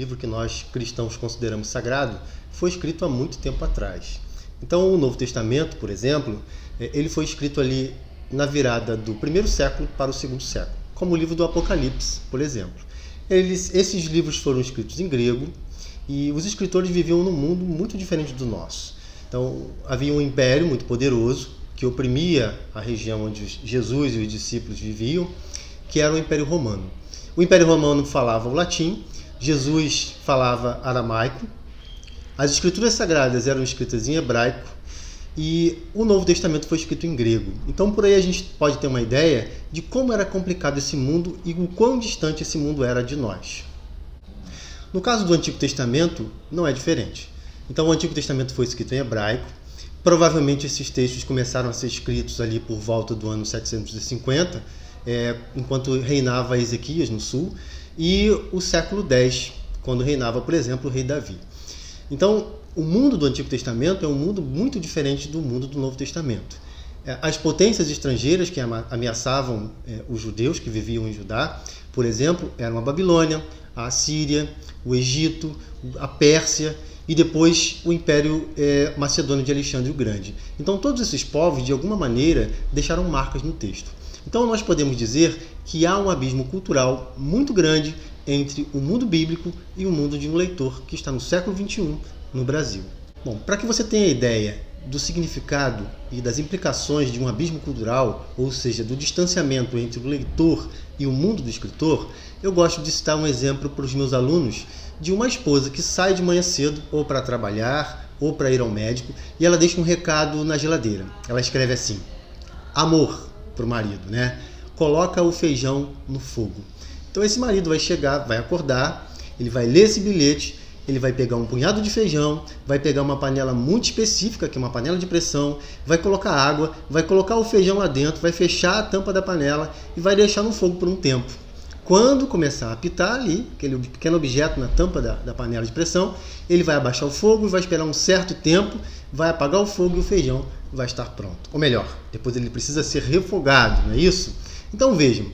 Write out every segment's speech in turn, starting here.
livro que nós cristãos consideramos sagrado, foi escrito há muito tempo atrás. Então, o Novo Testamento, por exemplo, ele foi escrito ali na virada do primeiro século para o segundo século, como o livro do Apocalipse, por exemplo. Esses livros foram escritos em grego e os escritores viviam num mundo muito diferente do nosso. Então, havia um império muito poderoso que oprimia a região onde Jesus e os discípulos viviam, que era o Império Romano. O Império Romano falava o latim, Jesus falava aramaico, as escrituras sagradas eram escritas em hebraico e o Novo Testamento foi escrito em grego. Então, por aí a gente pode ter uma ideia de como era complicado esse mundo e o quão distante esse mundo era de nós. No caso do Antigo Testamento, não é diferente. Então, o Antigo Testamento foi escrito em hebraico. Provavelmente esses textos começaram a ser escritos ali por volta do ano 750, enquanto reinava Ezequias no sul, e o século X, quando reinava, por exemplo, o rei Davi. Então, o mundo do Antigo Testamento é um mundo muito diferente do mundo do Novo Testamento. As potências estrangeiras que ameaçavam os judeus que viviam em Judá, por exemplo, eram a Babilônia, a Assíria, o Egito, a Pérsia e depois o Império Macedônio de Alexandre o Grande. Então, todos esses povos, de alguma maneira, deixaram marcas no texto. Então, nós podemos dizer que há um abismo cultural muito grande entre o mundo bíblico e o mundo de um leitor que está no século XXI no Brasil. Bom, para que você tenha ideia do significado e das implicações de um abismo cultural, ou seja, do distanciamento entre o leitor e o mundo do escritor, eu gosto de citar um exemplo para os meus alunos de uma esposa que sai de manhã cedo ou para trabalhar ou para ir ao médico e ela deixa um recado na geladeira. Ela escreve assim: amor, para o marido, né? Coloca o feijão no fogo. Então esse marido vai chegar, vai acordar, ele vai ler esse bilhete, ele vai pegar um punhado de feijão, vai pegar uma panela muito específica, que é uma panela de pressão, vai colocar água, vai colocar o feijão lá dentro, vai fechar a tampa da panela e vai deixar no fogo por um tempo. Quando começar a apitar ali, aquele pequeno objeto na tampa da panela de pressão, ele vai abaixar o fogo e vai esperar um certo tempo, vai apagar o fogo e o feijão vai estar pronto. Ou melhor, depois ele precisa ser refogado, não é isso? Então vejam,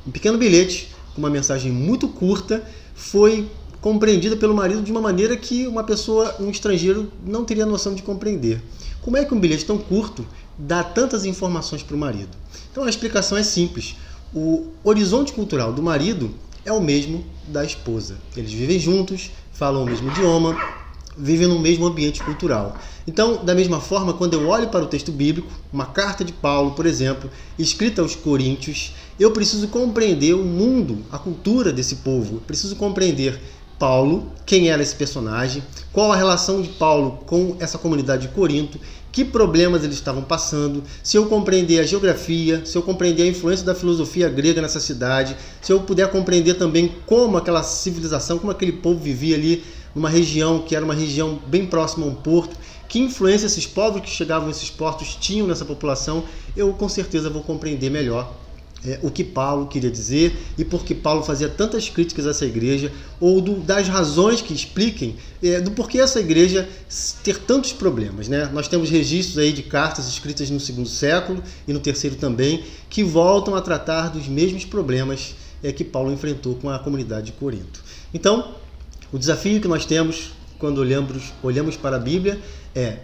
um pequeno bilhete com uma mensagem muito curta foi compreendida pelo marido de uma maneira que um estrangeiro não teria noção de compreender. Como é que um bilhete tão curto dá tantas informações para o marido? Então a explicação é simples. O horizonte cultural do marido é o mesmo da esposa. Eles vivem juntos, falam o mesmo idioma, vivem no mesmo ambiente cultural. Então, da mesma forma, quando eu olho para o texto bíblico, uma carta de Paulo, por exemplo, escrita aos Coríntios, eu preciso compreender o mundo, a cultura desse povo. Eu preciso compreender Paulo, quem era esse personagem, qual a relação de Paulo com essa comunidade de Corinto, que problemas eles estavam passando, se eu compreender a geografia, se eu compreender a influência da filosofia grega nessa cidade, se eu puder compreender também como aquela civilização, como aquele povo vivia ali numa região que era uma região bem próxima a um porto, que influência esses povos que chegavam nesses portos tinham nessa população, eu com certeza vou compreender melhor o que Paulo queria dizer e por que Paulo fazia tantas críticas a essa igreja, ou das razões que expliquem do porquê essa igreja ter tantos problemas, né? Nós temos registros aí de cartas escritas no segundo século e no terceiro também, que voltam a tratar dos mesmos problemas que Paulo enfrentou com a comunidade de Corinto. Então, o desafio que nós temos quando olhamos para a Bíblia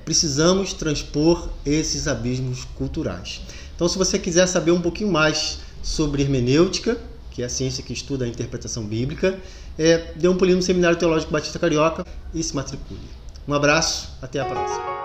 precisamos transpor esses abismos culturais. Então, se você quiser saber um pouquinho mais sobre hermenêutica, que é a ciência que estuda a interpretação bíblica, dê um pulinho no Seminário Teológico Batista Carioca e se matricule. Um abraço, até a próxima.